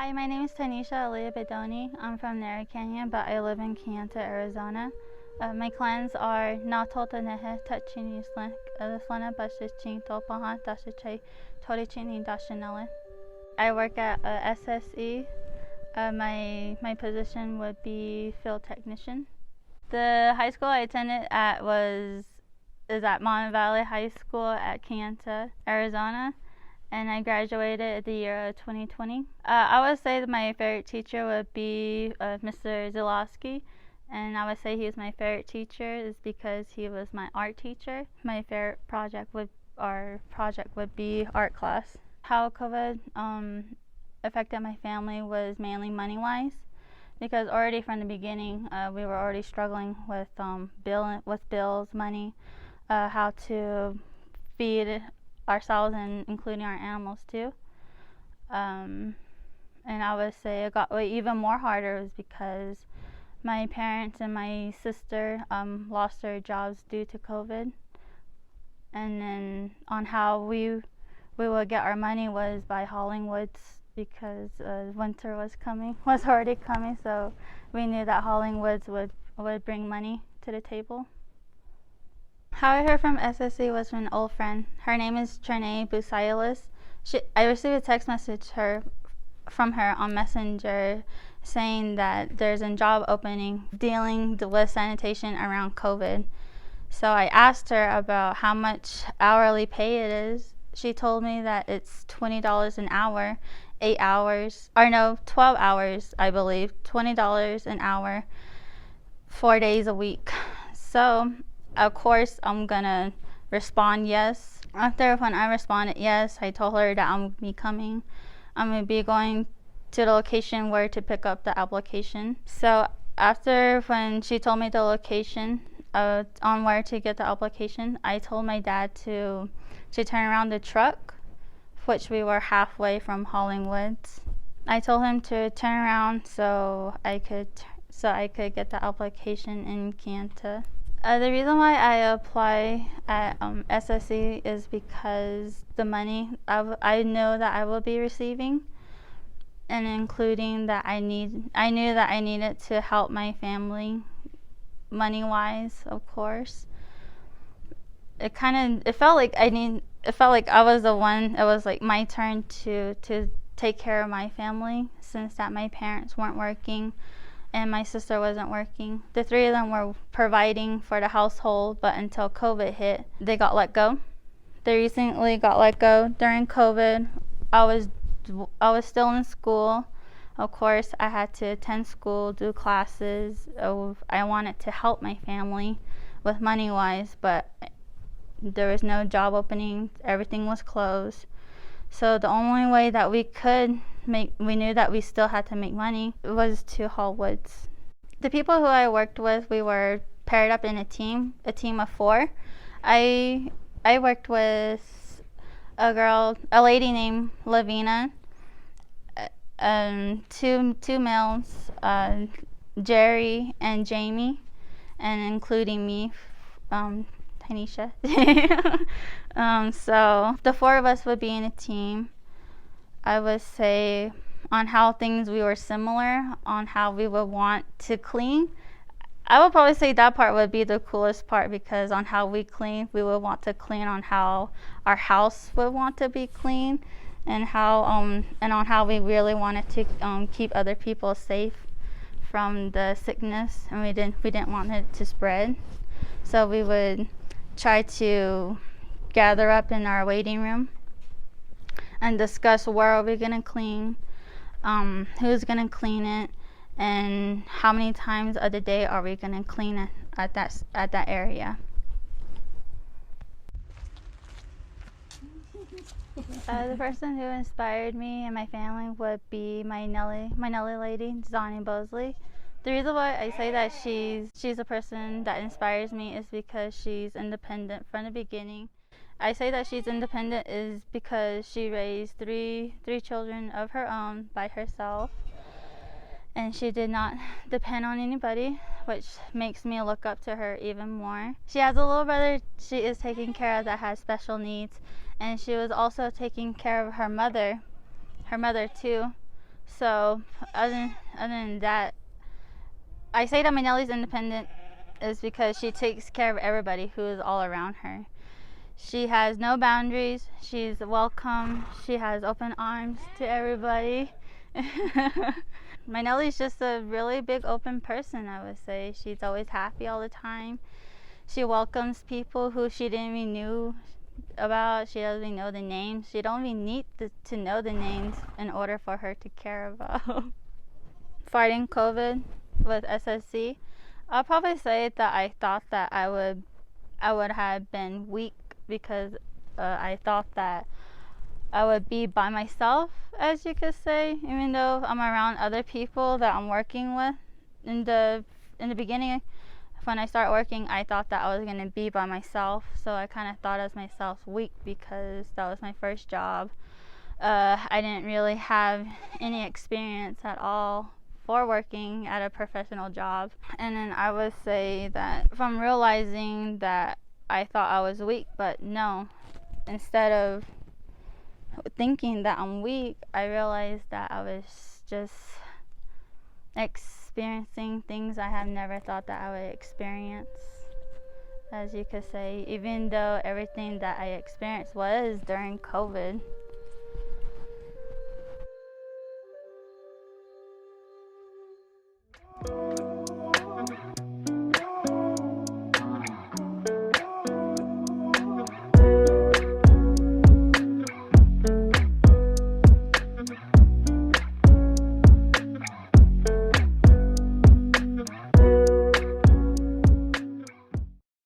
Hi, my name is Tyneesha Bedonie. I'm from Nelly, Kenya, but I live in Kenta, Arizona. My clans are Natotanehe Tachinislik, Eleflana Bashichin Topaha, Dashiche, Torichin, Dashanele. I work at SSE. My position would be field technician. The high school I attended at is at Mountain Valley High School at Kenta, Arizona, and I graduated at the year of 2020. I would say that my favorite teacher would be Mr. Zilowski, and I would say he was my favorite teacher is because he was my art teacher. My favorite project would be art class. How COVID affected my family was mainly money-wise, because already from the beginning we were already struggling with bills, money, how to feed ourselves and including our animals too. And I would say it got even more harder was because my parents and my sister lost their jobs due to COVID. And then on how we would get our money was by hauling woods, because winter was already coming, so we knew that hauling woods would bring money to the table. How I heard from SSE was from an old friend. Her name is Trinae Busailis. I received a text message from her on Messenger saying that there's a job opening dealing with sanitation around COVID. So I asked her about how much hourly pay it is. She told me that it's $20 an hour, 8 hours, or no, 12 hours, I believe, $20 an hour, 4 days a week. So of course I'm gonna respond yes. After when I responded yes, I told her that I'm gonna be going to the location where to pick up the application. So after when she told me the location on where to get the application, I told my dad to turn around the truck, which we were halfway from hauling woods. I told him to turn around so I could get the application in Kanta. The reason why I apply at SSE is because the money I know that I will be receiving, and including that I knew that I needed to help my family money-wise, of course. It felt like I was the one. It was like my turn to take care of my family, since that my parents weren't working and my sister wasn't working. The three of them were providing for the household, but until COVID hit, they got let go. They recently got let go during COVID. I was still in school. Of course, I had to attend school, do classes. I wanted to help my family with money-wise, but there was no job opening. Everything was closed. So the only way that we knew that we still had to make money was to haul woods. The people who I worked with, we were paired up in a team of 4. I worked with a lady named Lavina, two males, Jerry and Jamie, and including me, Tyneesha. So the 4 of us would be in a team. I would say on how we were similar on how we would want to clean. I would probably say that part would be the coolest part, because on how we clean, we would want to clean on how our house would want to be clean, and on how we really wanted to keep other people safe from the sickness, and we didn't want it to spread. So we would try to gather up in our waiting room and discuss where are we gonna clean, who's gonna clean it, and how many times of the day are we gonna clean it at that area. The person who inspired me and my family would be my Nelly lady, Donnie Bosley. The reason why I say that she's a person that inspires me is because she's independent from the beginning. I say that she's independent is because she raised three children of her own by herself, and she did not depend on anybody, which makes me look up to her even more. She has a little brother she is taking care of that has special needs, and she was also taking care of her mother too, So other than that, I say that my Nelly's independent is because she takes care of everybody who is all around her. She has no boundaries. She's welcome. She has open arms to everybody. My Nelly's just a really big open person, I would say. She's always happy all the time. She welcomes people who she didn't even knew about. She doesn't even know the names. She don't even need to know the names in order for her to care about. Fighting COVID with SSE, I'll probably say that I thought that I would have been weak because I thought that I would be by myself, as you could say, even though I'm around other people that I'm working with. In the beginning, when I started working, I thought that I was gonna be by myself, so I kind of thought of myself weak because that was my first job. I didn't really have any experience at all for working at a professional job. And then I would say that from realizing that I thought I was weak, but no, instead of thinking that I'm weak, I realized that I was just experiencing things I have never thought that I would experience, as you could say, even though everything that I experienced was during COVID.